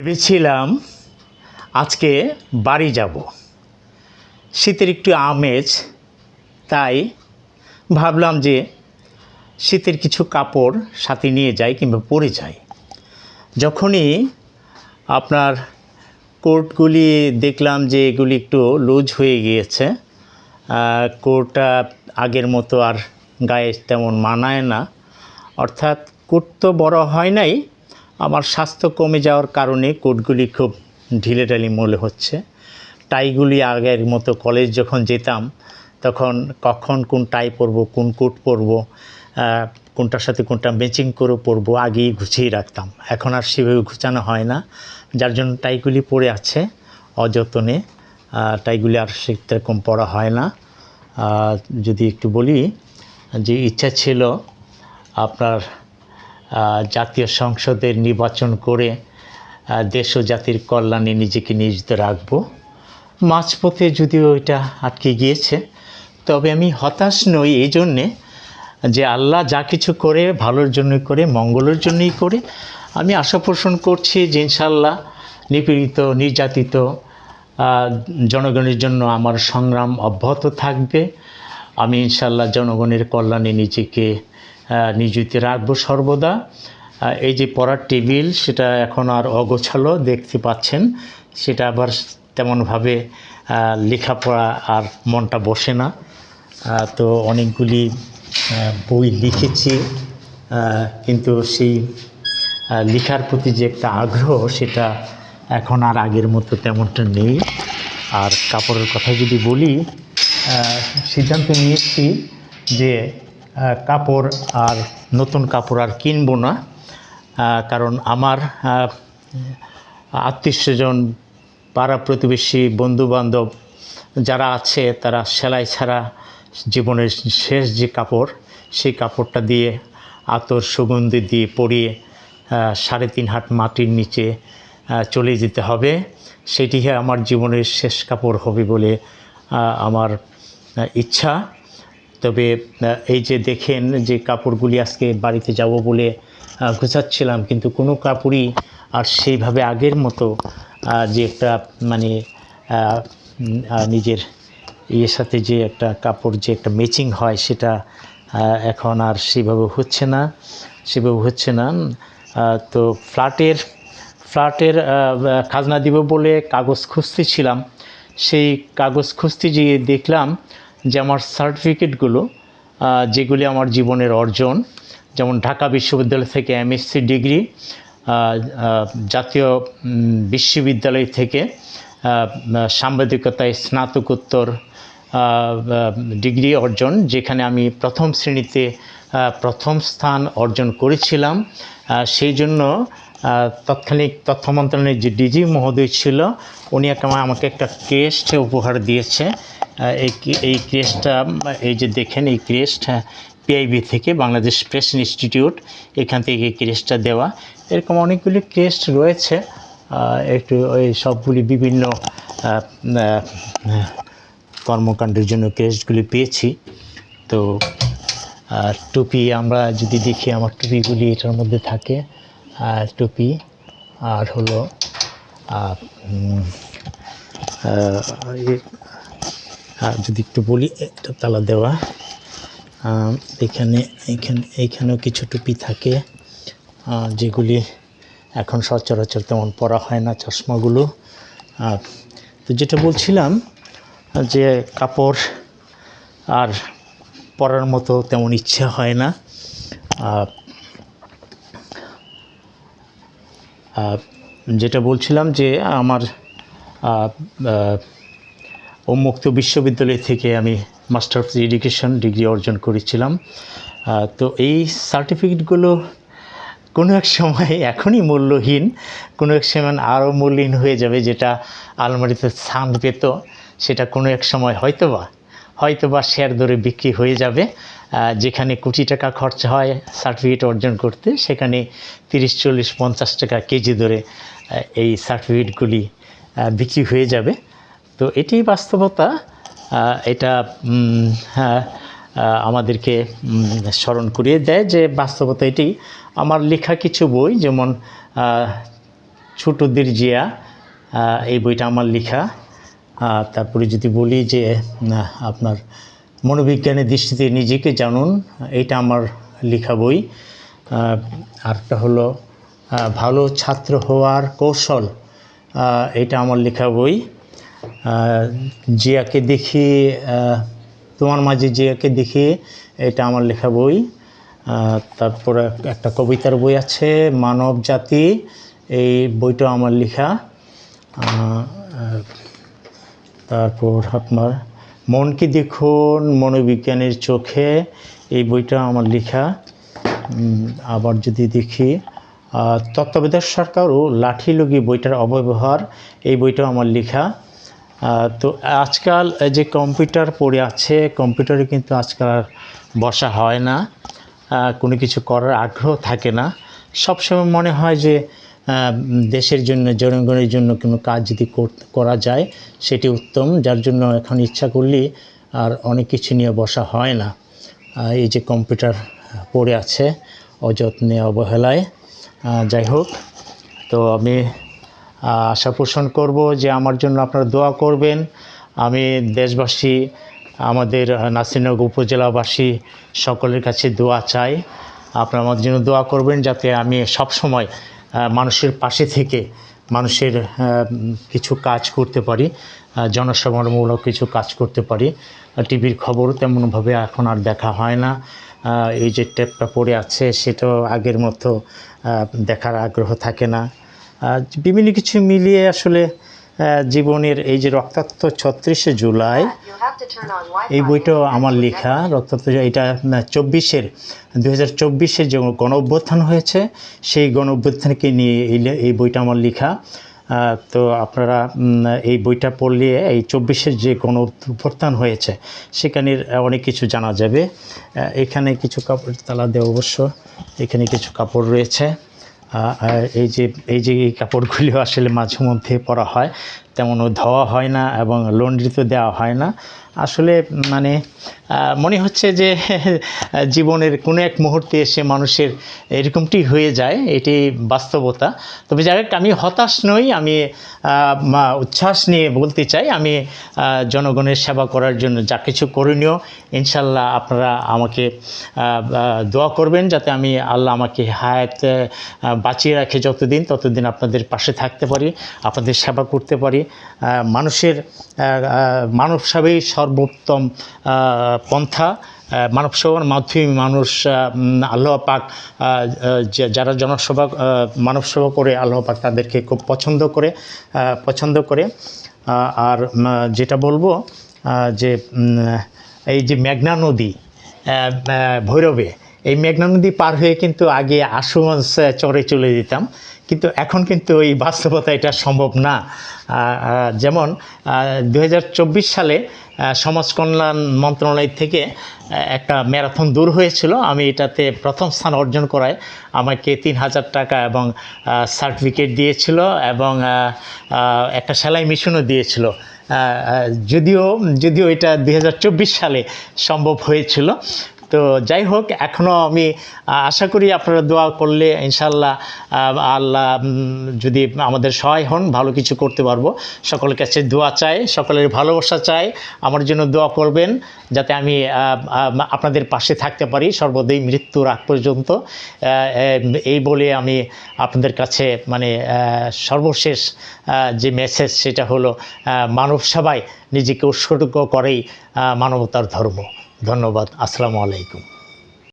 ভেবেছিলাম আজকে বাড়ি যাব, শীতের একটু আমেজ, তাই ভাবলাম যে শীতের কিছু কাপড় সাথে নিয়ে যাই কিংবা পরে যাই। যখনই আপনার কোটগুলি দেখলাম যে এগুলি একটু লুজ হয়ে গিয়েছে, কোটটা আগের মতো আর গায়ে তেমন মানায় না, অর্থাৎ কোট তো বড় হয় নাই, আমার স্বাস্থ্য কমে যাওয়ার কারণে কোটগুলি খুব ঢিলেঢালি মনে হচ্ছে। টাইগুলি আগের মতো কলেজ যখন যেতাম তখন কখন কোন টাই পরবো, কোন কোট পরবো, কোনটার সাথে কোনটা ম্যাচিং করে পরবো আগেই গুছিয়ে রাখতাম। এখন আর সেভাবে গুছানো হয় না, যার জন্য টাইগুলি পরে আছে অযত্নে। টাইগুলি আর সেরকম পরা হয় না। যদি একটু বলি যে ইচ্ছা ছিল আপনার জাতীয় সংসদের নির্বাচন করে দেশ ও জাতির কল্যাণে নিজেকে নিয়োজিত রাখব। মাঝপথে যদিও এটা আটকে গিয়েছে, তবে আমি হতাশ নই এই জন্যে যে আল্লাহ যা কিছু করে ভালোর জন্যই করে, মঙ্গলের জন্যই করে। আমি আশা পোষণ করছি যে ইনশাআল্লাহ নিপীড়িত নির্যাতিত জনগণের জন্য আমার সংগ্রাম অব্যাহত থাকবে। আমি ইনশাআল্লাহ জনগণের কল্যাণে নিজেকে নিয়োজিত রাখবো সর্বদা। এই যে পড়ার টেবিল, সেটা এখন আর অগোছালো দেখতে পাচ্ছেন, সেটা আবার তেমনভাবে লেখাপড়া আর মনটা বসে না। তো অনেকগুলি বই লিখেছি, কিন্তু সেই লেখার প্রতি যে একটা আগ্রহ সেটা এখন আর আগের মতো তেমনটা নেই। আর কাপড়ের কথা যদি বলি, সিদ্ধান্ত নিয়েছি যে কাপড় আর নতুন কাপড় আর কিনবো না, কারণ আমার আত্মীয়স্বজন, পাড়া প্রতিবেশী, বন্ধুবান্ধব যারা আছে তারা সেলাই ছাড়া জীবনের শেষ যে কাপড়, সেই কাপড়টা দিয়ে আতর সুগন্ধি দিয়ে পরিয়ে 3.5 হাত মাটির নিচে চলে যেতে হবে। সেটি আমার জীবনের শেষ কাপড় হবে বলে আমার ইচ্ছা। তবে এই যে দেখেন যে কাপড়গুলি আজকে বাড়িতে যাব বলে গোছাচ্ছিলাম, কিন্তু কোনো কাপড়ই আর সেইভাবে আগের মতো যে একটা মানে নিজের ইয়ের সাথে যে একটা কাপড় যে একটা ম্যাচিং হয়, সেটা এখন আর সেভাবে হচ্ছে না। তো ফ্ল্যাটের খাজনা দিব বলে কাগজ খুঁজতেছিলাম। সেই কাগজ খুঁজতে গিয়ে দেখলাম যে আমার সার্টিফিকেটগুলো, যেগুলি আমার জীবনের অর্জন, যেমন ঢাকা বিশ্ববিদ্যালয় থেকে এমএসসি ডিগ্রি, জাতীয় বিশ্ববিদ্যালয় থেকে সাংবাদিকতায় স্নাতকোত্তর ডিগ্রি অর্জন, যেখানে আমি প্রথম শ্রেণীতে প্রথম স্থান অর্জন করেছিলাম। সেই জন্য তৎক্ষণিক তথ্য মন্ত্রণালয়ের যে ডিজি মহোদয় ছিল, উনি আমাকে একটা ক্রেস্ট উপহার দিয়েছে। এই ক্রেস্টটা, এই যে দেখেন, এই ক্রেস্ট পিআইবি থেকে, বাংলাদেশ প্রেস ইনস্টিটিউট, এখান থেকে এই ক্রেস্টটা দেওয়া। এরকম অনেকগুলি ক্রেস্ট রয়েছে, একটু ওই সবগুলি বিভিন্ন কর্মকাণ্ডের জন্য ক্রেস্টগুলি পেয়েছি। তো টুপি আমরা যদি দেখি, আমার টুপিগুলি এটার মধ্যে থাকে, টুপি আর হলো যদি একটু বলি, এটা তালা দেওয়া। এইখানেও কিছু টুপি থাকে, যেগুলি এখন সচরাচর তেমন পরা হয় না, চশমাগুলো। তো যেটা বলছিলাম যে কাপড় আর পরার মতো তেমন ইচ্ছা হয় না। যেটা বলছিলাম যে আমার উন্মুক্ত বিশ্ববিদ্যালয় থেকে আমি মাস্টার অফ এডুকেশন ডিগ্রি অর্জন করেছিলাম। তো এই সার্টিফিকেটগুলো কোনো এক সময় এখনই মূল্যহীন, কোনো এক সময় আরও মূল্যহীন হয়ে যাবে। যেটা আলমারিতে স্থান পেত, সেটা কোনো এক সময় হয়তোবা শেয়ার দরে বিক্রি হয়ে যাবে। যেখানে কোটি টাকা খরচা হয় সার্টিফিকেট অর্জন করতে, সেখানে 30, 40, 50 টাকা কেজি দরে এই সার্টিফিকেটগুলি বিক্রি হয়ে যাবে। তো এটাই বাস্তবতা। এটা আমাদেরকে স্মরণ করিয়ে দেয় যে বাস্তবতা এটি। আমার লেখা কিছু বই, যেমন ছোটদের জিয়া, এই বইটা আমার লেখা। তারপরে যদি বলি যে আপনার মনোবিজ্ঞানের দৃষ্টিতে নিজেকে জানুন, এটা আমার লেখা বই। আরেকটা হলো ভালো ছাত্র হওয়ার কৌশল, এটা আমার লেখা বই। জিয়াকে দেখি, তোমার মাঝে জিয়াকে দেখি, এটা আমার লেখা বই। তারপরে একটা কবিতার বই আছে মানব জাতি, এই বইটা আমার লেখা। তারপর আপনার মনকে দেখুন মনোবিজ্ঞানের চোখে, এই বইটা আমার লেখা। আবার যদি দেখি তত্ত্বাবধায়ক সরকার ও লাঠিলুগি বইটার অপব্যবহার, এই বইটাও আমার লেখা। তো আজকাল যে কম্পিউটার পড়ে আছে, কম্পিউটারে কিন্তু আজকাল আর বসা হয় না, কোনো কিছু করার আগ্রহ থাকে না। সবসময় মনে হয় যে দেশের জন্য, জনগণের জন্য কোনো কাজ যদি করা যায় সেটি উত্তম, যার জন্য এখন ইচ্ছা করলেই আর অনেক কিছু নিয়ে বসা হয় না। এই যে কম্পিউটার পড়ে আছে অযত্নে অবহেলায়। যাই হোক, তো আমি আশা পোষণ করব যে আমার জন্য আপনারা দোয়া করবেন। আমি দেশবাসী, আমাদের নাসিরনগর উপজেলাবাসী সকলের কাছে দোয়া চাই। আপনারা আমার জন্য দোয়া করবেন যাতে আমি সবসময় মানুষের পাশে থেকে মানুষের কিছু কাজ করতে পারি, জনসেবামূলক কিছু কাজ করতে পারি। টিভির খবর তেমনভাবে এখন আর দেখা হয় না। এই যে টেপটা পড়ে আছে সেটাও আগের মতো দেখার আগ্রহ থাকে না। বিভিন্ন কিছু মিলিয়ে আসলে জীবনের এই যে রক্তাক্ত 36শে জুলাই, এই বইটাও আমার লেখা। রক্তাক্ত, এটা 2024 যে গণ অভ্যুত্থান হয়েছে, সেই গণ অভ্যুত্থানকে নিয়ে এই বইটা আমার লেখা। তো আপনারা এই বইটা পড়লে এই 24-এর যে গণ অভ্যুত্থান হয়েছে সেখানের অনেক কিছু জানা যাবে। এখানে কিছু কাপড় তালা দেওয়া, অবশ্য এখানে কিছু কাপড় রয়েছে। এই যে কাপড়গুলো আসলে মাঝে মধ্যে পরা হয়, তেমনও ধোয়া হয় না এবং লন্ড্রিতে দেওয়া হয় না। আসলে মানে মনে হচ্ছে যে জীবনের কোনো এক মুহূর্তে এসে মানুষের এরকমটি হয়ে যায়, এটি বাস্তবতা। তবে যাই হোক, আমি হতাশ নই, আমি উচ্ছ্বাস নিয়ে বলতে চাই, আমি জনগণের সেবা করার জন্য যা কিছু করণীয় ইনশাল্লাহ আপনারা আমাকে দোয়া করবেন যাতে আমি, আল্লাহ আমাকে হায়াত বাঁচিয়ে রাখে যতদিন, ততদিন আপনাদের পাশে থাকতে পারি, আপনাদের সেবা করতে পারি। মানুষের মানব সেবাই সর্বোত্তম পন্থা। মানব সেবার মাধ্যমে মানুষ, আল্লাহ পাক যারা মানব সেবা করে আল্লাহ পাক তাদেরকে খুব পছন্দ করে। আর যেটা বলবো যে এই যে মেঘনা নদী ভৈরবে, এই মেঘনা নদী পার হয়ে কিন্তু আগে আশুগঞ্জ চরে চলে যেতাম, কিন্তু এখন কিন্তু এই বাস্তবতা এটা সম্ভব না। যেমন 2024 সালে সমাজ কল্যাণ মন্ত্রণালয় থেকে একটা ম্যারাথন দূর হয়েছিল, আমি এটাতে প্রথম স্থান অর্জন করায় আমাকে 3000 টাকা এবং সার্টিফিকেট দিয়েছিল এবং একটা সেলাই মেশিনও দিয়েছিল। যদিও এটা 2024 সালে সম্ভব হয়েছিল। তো যাই হোক, এখনও আমি আশা করি আপনারা দোয়া করলে ইনশাল্লাহ আল্লাহ যদি আমাদের সহায় হন, ভালো কিছু করতে পারবো। সকলের কাছে দোয়া চাই, সকলের ভালোবাসা চাই, আমার জন্য দোয়া করবেন যাতে আমি আপনাদের পাশে থাকতে পারি সর্বদাই মৃত্যুর আগ পর্যন্ত। এই বলে আমি আপনাদের কাছে মানে সর্বশেষ যে মেসেজ সেটা হলো মানব সেবায় নিজেকে উৎসর্গ করেই মানবতার ধর্ম। ধন্যবাদ। আসসালামু আলাইকুম।